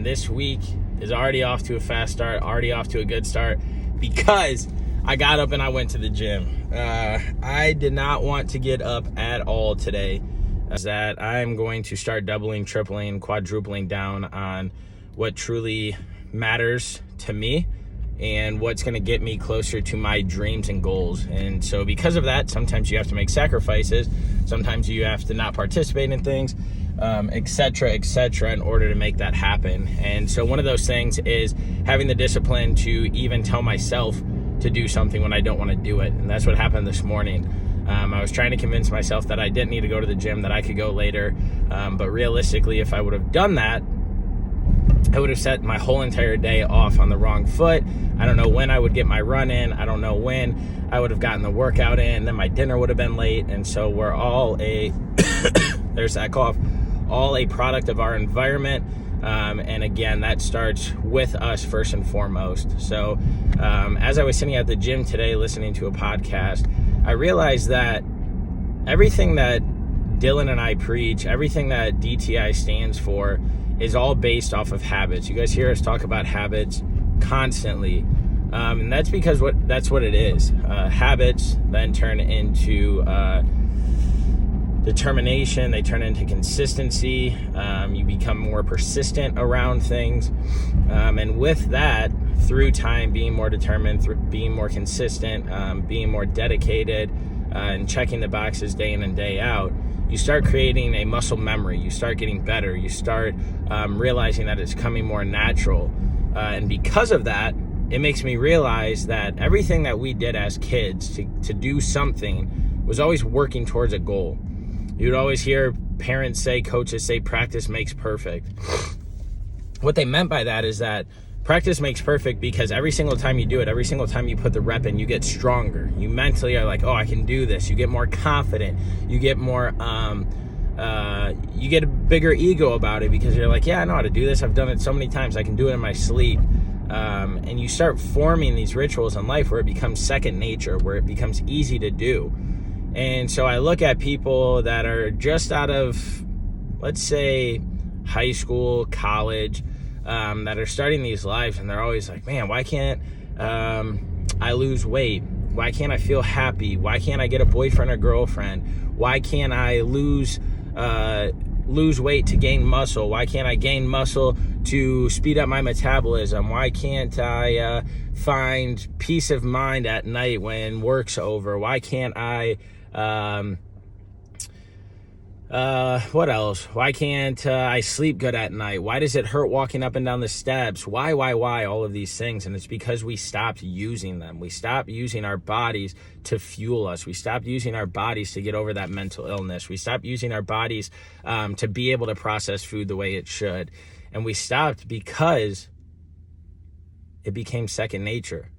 And this week is already off to a fast start, already off to a good start, because I got up and I went to the gym. I did not want to get up at all today, as that I'm going to start doubling, tripling, quadrupling down on what truly matters to me and what's going to get me closer to my dreams and goals. And so because of that, sometimes you have to make sacrifices. Sometimes you have to not participate in things, et cetera, in order to make that happen. And so one of those things is having the discipline to even tell myself to do something when I don't want to do it. And that's what happened this morning. I was trying to convince myself that I didn't need to go to the gym, that I could go later. But realistically, if I would have done that, I would have set my whole entire day off on the wrong foot. I don't know when I would get my run in. I don't know when I would have gotten the workout in. Then my dinner would have been late. And so we're all there's that cough, all a product of our environment. And again, that starts with us first and foremost. So as I was sitting at the gym today listening to a podcast, I realized that everything that Dylan and I preach, everything that DTI stands for, is all based off of habits. You guys hear us talk about habits constantly. And that's because that's what it is. Habits then turn into determination. They turn into consistency. You become more persistent around things. And with that, through time, being more determined, through being more consistent, being more dedicated, and checking the boxes day in and day out, you start creating a muscle memory. You start getting better. You start realizing that it's coming more natural. And because of that, it makes me realize that everything that we did as kids to do something was always working towards a goal. You'd always hear parents say, coaches say, practice makes perfect. What they meant by that is that practice makes perfect because every single time you do it, every single time you put the rep in, you get stronger. You mentally are like, oh, I can do this. You get more confident. You get more, you get a bigger ego about it because you're like, yeah, I know how to do this. I've done it so many times. I can do it in my sleep. And you start forming these rituals in life where it becomes second nature, where it becomes easy to do. And so I look at people that are just out of, let's say, high school, college, that are starting these lives, and they're always like, man, why can't I lose weight? Why can't I feel happy? Why can't I get a boyfriend or girlfriend? Why can't I lose weight to gain muscle? Why can't I gain muscle to speed up my metabolism? Why can't I find peace of mind at night when work's over? Why can't I what else? Why can't I sleep good at night? Why does it hurt walking up and down the steps? Why, all of these things? And it's because we stopped using them. We stopped using our bodies to fuel us. We stopped using our bodies to get over that mental illness. We stopped using our bodies to be able to process food the way it should. And we stopped because it became second nature.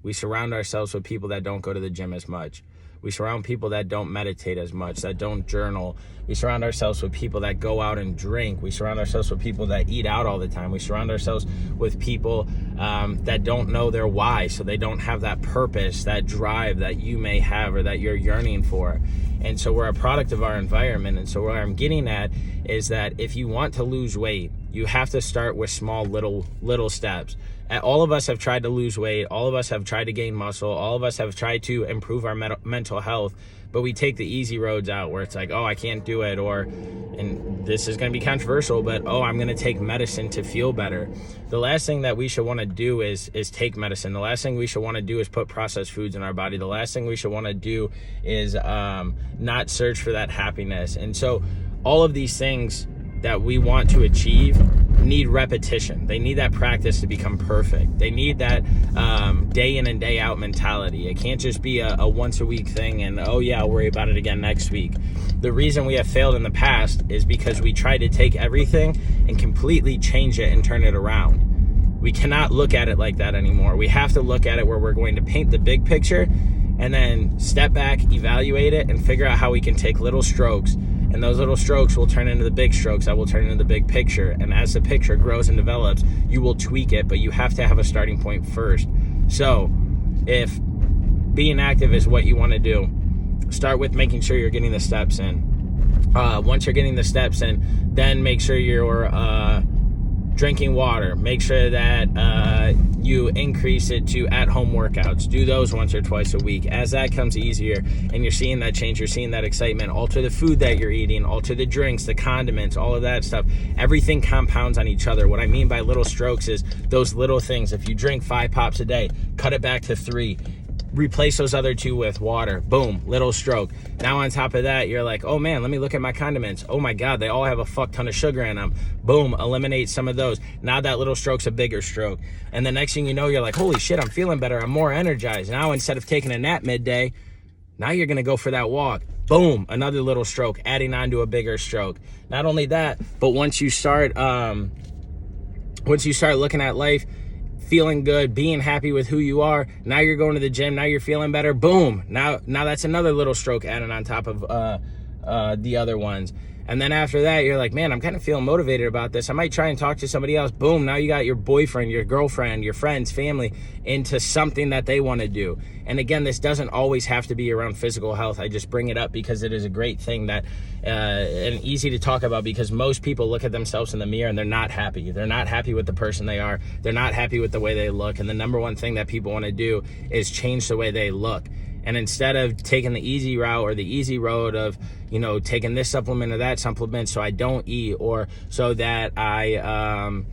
We surround ourselves with people that don't go to the gym as much. We surround people that don't meditate as much, that don't journal. We surround ourselves with people that go out and drink. We surround ourselves with people that eat out all the time. We surround ourselves with people that don't know their why, so they don't have that purpose, that drive that you may have or that you're yearning for. And so we're a product of our environment. And so what I'm getting at is that if you want to lose weight, you have to start with small little steps. All of us have tried to lose weight. All of us have tried to gain muscle. All of us have tried to improve our mental health, but we take the easy roads out where it's like, oh, I can't do it. Or, and this is going to be controversial, but, oh, I'm going to take medicine to feel better. The last thing that we should want to do is take medicine. The last thing we should want to do is put processed foods in our body. The last thing we should want to do is not search for that happiness. And so all of these things that we want to achieve need repetition. They need that practice to become perfect. They need that day in and day out mentality. It can't just be a once a week thing and, oh yeah, I'll worry about it again next week. The reason we have failed in the past is because we tried to take everything and completely change it and turn it around. We cannot look at it like that anymore. We have to look at it where we're going to paint the big picture and then step back, evaluate it, and figure out how we can take little strokes. And those little strokes will turn into the big strokes that will turn into the big picture. And as the picture grows and develops, you will tweak it, but you have to have a starting point first. So if being active is what you want to do, start with making sure you're getting the steps in. Once you're getting the steps in, then make sure you're drinking water. Make sure that you increase it to at-home workouts. Do those once or twice a week. As that comes easier and you're seeing that change, you're seeing that excitement, alter the food that you're eating, alter the drinks, the condiments, all of that stuff. Everything compounds on each other. What I mean by little strokes is those little things. If you drink 5 pops a day, cut it back to 3. Replace those other 2 with water. Boom, little stroke. Now on top of that, you're like, oh man, let me look at my condiments. Oh my God, they all have a fuck ton of sugar in them. Boom, eliminate some of those. Now that little stroke's a bigger stroke. And the next thing you know, you're like, holy shit, I'm feeling better. I'm more energized. Now instead of taking a nap midday, now you're gonna go for that walk. Boom, another little stroke, adding on to a bigger stroke. Not only that, but once you start looking at life, feeling good, being happy with who you are, now you're going to the gym, now you're feeling better, boom, now that's another little stroke added on top of the other ones. And then after that, you're like, man, I'm kind of feeling motivated about this. I might try and talk to somebody else. Boom, now you got your boyfriend, your girlfriend, your friends, family into something that they want to do. And again, this doesn't always have to be around physical health. I just bring it up because it is a great thing that and easy to talk about, because most people look at themselves in the mirror and they're not happy. They're not happy with the person they are. They're not happy with the way they look. And the number one thing that people want to do is change the way they look. And instead of taking the easy route or the easy road of, you know, taking this supplement or that supplement so I don't eat, or so that I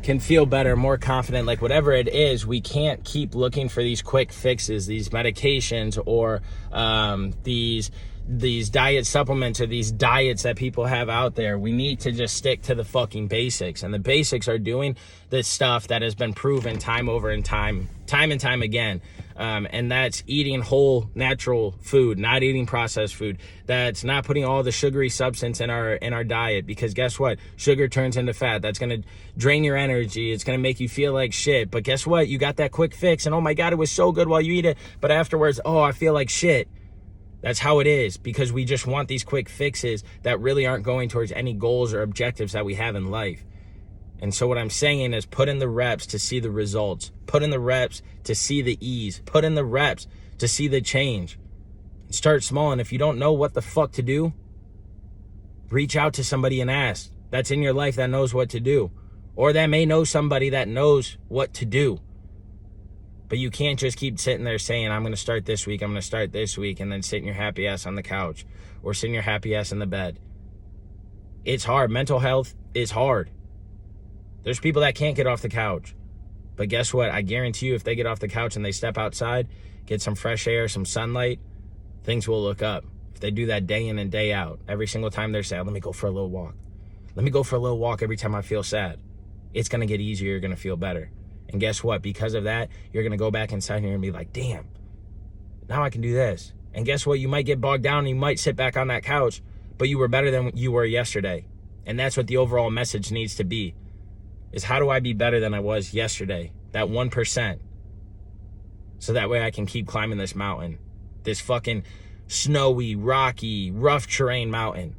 can feel better, more confident, like whatever it is, we can't keep looking for these quick fixes, these medications, or these diet supplements, or these diets that people have out there. We need to just stick to the fucking basics. And the basics are doing the stuff that has been proven time and time again. And that's eating whole natural food, not eating processed food. That's not putting all the sugary substance in our diet, because guess what? Sugar turns into fat. That's going to drain your energy. It's going to make you feel like shit. But guess what? You got that quick fix, and oh my God, it was so good while you eat it. But afterwards, oh, I feel like shit. That's how it is, because we just want these quick fixes that really aren't going towards any goals or objectives that we have in life. And so what I'm saying is, put in the reps to see the results. Put in the reps to see the ease. Put in the reps to see the change. Start small, and if you don't know what the fuck to do, reach out to somebody and ask. That's in your life that knows what to do. Or that may know somebody that knows what to do. But you can't just keep sitting there saying, I'm going to start this week, I'm going to start this week, and then sitting your happy ass on the couch or sitting your happy ass in the bed. It's hard. Mental health is hard. There's people that can't get off the couch. But guess what? I guarantee you, if they get off the couch and they step outside, get some fresh air, some sunlight, things will look up. If they do that day in and day out, every single time they're sad, let me go for a little walk. Let me go for a little walk every time I feel sad. It's going to get easier. You're going to feel better. And guess what? Because of that, you're going to go back inside here and be like, damn, now I can do this. And guess what? You might get bogged down and you might sit back on that couch, but you were better than you were yesterday. And that's what the overall message needs to be, is how do I be better than I was yesterday? That 1%. So that way I can keep climbing this mountain. This fucking snowy, rocky, rough terrain mountain.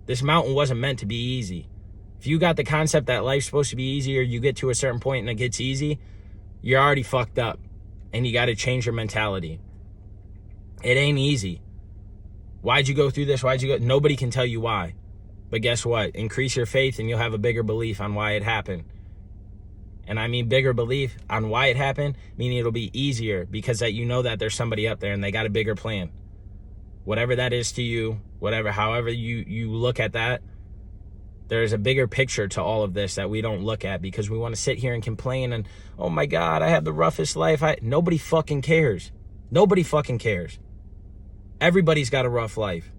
This mountain wasn't meant to be easy. If you got the concept that life's supposed to be easy, or you get to a certain point and it gets easy, you're already fucked up. And you got to change your mentality. It ain't easy. Why'd you go through this? Nobody can tell you why. But guess what? Increase your faith and you'll have a bigger belief on why it happened. And I mean bigger belief on why it happened, meaning it'll be easier because that you know that there's somebody up there and they got a bigger plan. Whatever that is to you, however you look at that, there's a bigger picture to all of this that we don't look at, because we want to sit here and complain and, oh my God, I have the roughest life. Nobody fucking cares. Nobody fucking cares. Everybody's got a rough life.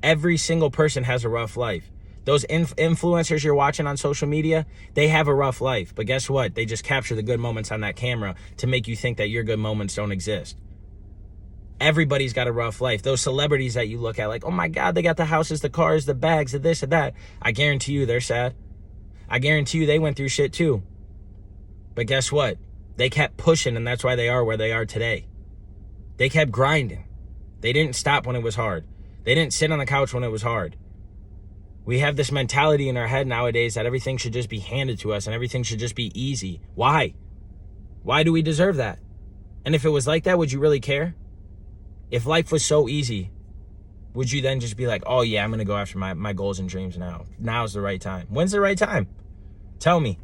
Every single person has a rough life. Those influencers you're watching on social media, they have a rough life. But guess what? They just capture the good moments on that camera to make you think that your good moments don't exist. Everybody's got a rough life. Those celebrities that you look at like, oh my God, they got the houses, the cars, the bags, the this and that. I guarantee you they're sad. I guarantee you they went through shit too. But guess what? They kept pushing, and that's why they are where they are today. They kept grinding. They didn't stop when it was hard. They didn't sit on the couch when it was hard. We have this mentality in our head nowadays that everything should just be handed to us and everything should just be easy. Why? Why do we deserve that? And if it was like that, would you really care? If life was so easy, would you then just be like, oh yeah, I'm going to go after my goals and dreams now. Now's the right time. When's the right time? Tell me.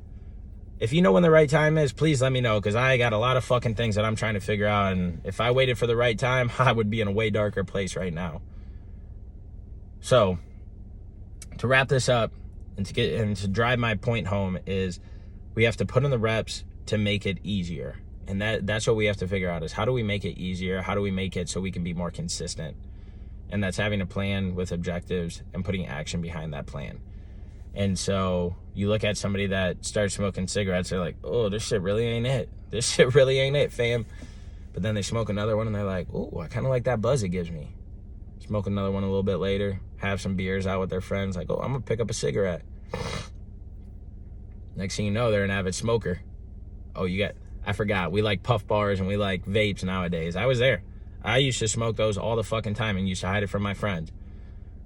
If you know when the right time is, please let me know, because I got a lot of fucking things that I'm trying to figure out, and if I waited for the right time, I would be in a way darker place right now. So, to wrap this up and to drive my point home is we have to put in the reps to make it easier. And that's what we have to figure out, is how do we make it easier? How do we make it so we can be more consistent? And that's having a plan with objectives and putting action behind that plan. And so you look at somebody that starts smoking cigarettes, they're like, oh, this shit really ain't it. This shit really ain't it, fam. But then they smoke another one and they're like, oh, I kind of like that buzz it gives me. Smoke another one a little bit later, have some beers out with their friends, like, oh, I'm going to pick up a cigarette. Next thing you know, they're an avid smoker. Oh, I forgot, we like puff bars and we like vapes nowadays. I was there. I used to smoke those all the fucking time and used to hide it from my friends.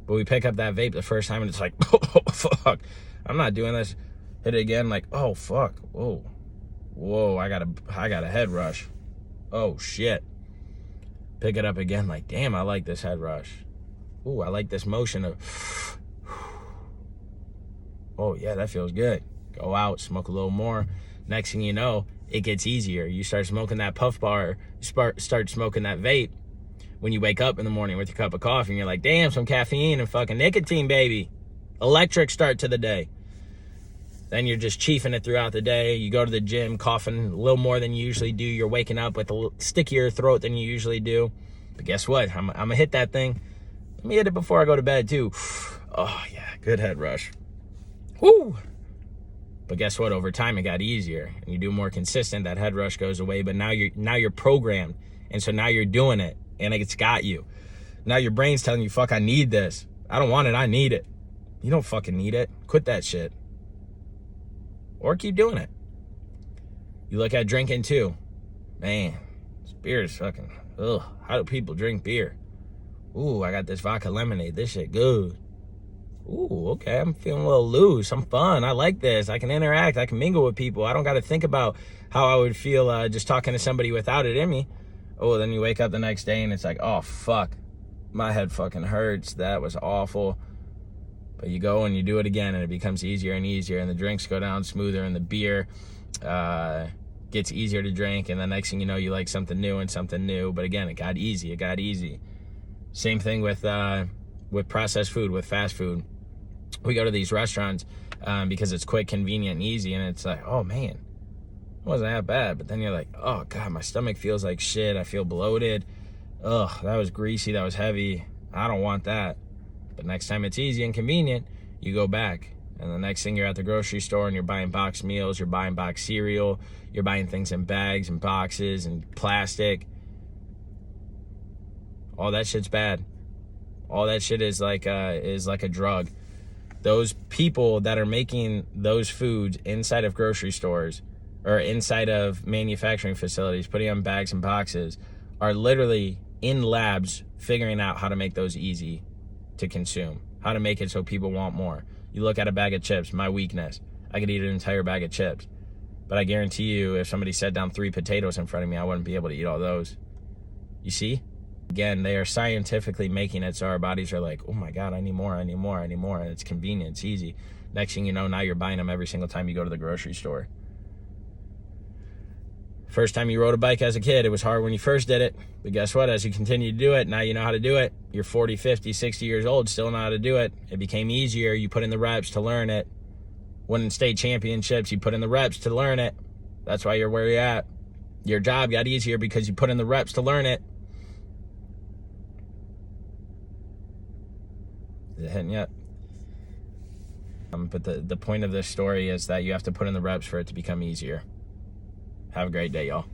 But we pick up that vape the first time and it's like, oh, fuck, I'm not doing this. Hit it again, like, oh, fuck, whoa, I got a head rush. Oh, shit. Pick it up again, like, damn, I like this head rush. Ooh, I like this motion of, oh, yeah, that feels good. Go out, smoke a little more. Next thing you know, it gets easier. You start smoking that puff bar, start smoking that vape. When you wake up in the morning with your cup of coffee and you're like, damn, some caffeine and fucking nicotine, baby. Electric start to the day. Then you're just chiefing it throughout the day. You go to the gym, coughing a little more than you usually do. You're waking up with a little stickier throat than you usually do. But guess what? I'm going to hit that thing. Let me hit it before I go to bed, too. Oh, yeah, good head rush. Woo! But guess what? Over time, it got easier. And you do more consistent, that head rush goes away. But now you're programmed. And so now you're doing it. And it's got you. Now your brain's telling you, fuck, I need this. I don't want it, I need it. You don't fucking need it. Quit that shit. Or keep doing it. You look at drinking too. Man, this beer is fucking, ugh. How do people drink beer? Ooh, I got this vodka lemonade. This shit good. Ooh, okay, I'm feeling a little loose. I'm fun. I like this. I can interact. I can mingle with people. I don't got to think about how I would feel just talking to somebody without it in me. Oh, then you wake up the next day and it's like, oh, fuck. My head fucking hurts. That was awful. But you go and you do it again and it becomes easier and easier and the drinks go down smoother and the beer gets easier to drink. And the next thing you know, you like something new and something new. But again, it got easy. It got easy. Same thing with processed food, with fast food. We go to these restaurants because it's quick, convenient, and easy. And it's like, oh, man. It wasn't that bad, but then you're like, oh God, my stomach feels like shit. I feel bloated. Ugh, that was greasy, that was heavy. I don't want that. But next time it's easy and convenient, you go back. And the next thing you're at the grocery store and you're buying boxed meals, you're buying boxed cereal, you're buying things in bags and boxes and plastic. All that shit's bad. All that shit is like a drug. Those people that are making those foods inside of grocery stores or inside of manufacturing facilities, putting on bags and boxes, are literally in labs figuring out how to make those easy to consume, how to make it so people want more. You look at a bag of chips, my weakness. I could eat an entire bag of chips. But I guarantee you, if somebody set down 3 potatoes in front of me, I wouldn't be able to eat all those. You see? Again, they are scientifically making it so our bodies are like, oh my God, I need more, I need more, I need more. And it's convenient, it's easy. Next thing you know, now you're buying them every single time you go to the grocery store. First time you rode a bike as a kid, it was hard when you first did it. But guess what? As you continue to do it, now you know how to do it. You're 40, 50, 60 years old, still know how to do it. It became easier. You put in the reps to learn it. Winning state championships, you put in the reps to learn it. That's why you're where you're at. Your job got easier because you put in the reps to learn it. Is it hitting yet? But the point of this story is that you have to put in the reps for it to become easier. Have a great day, y'all.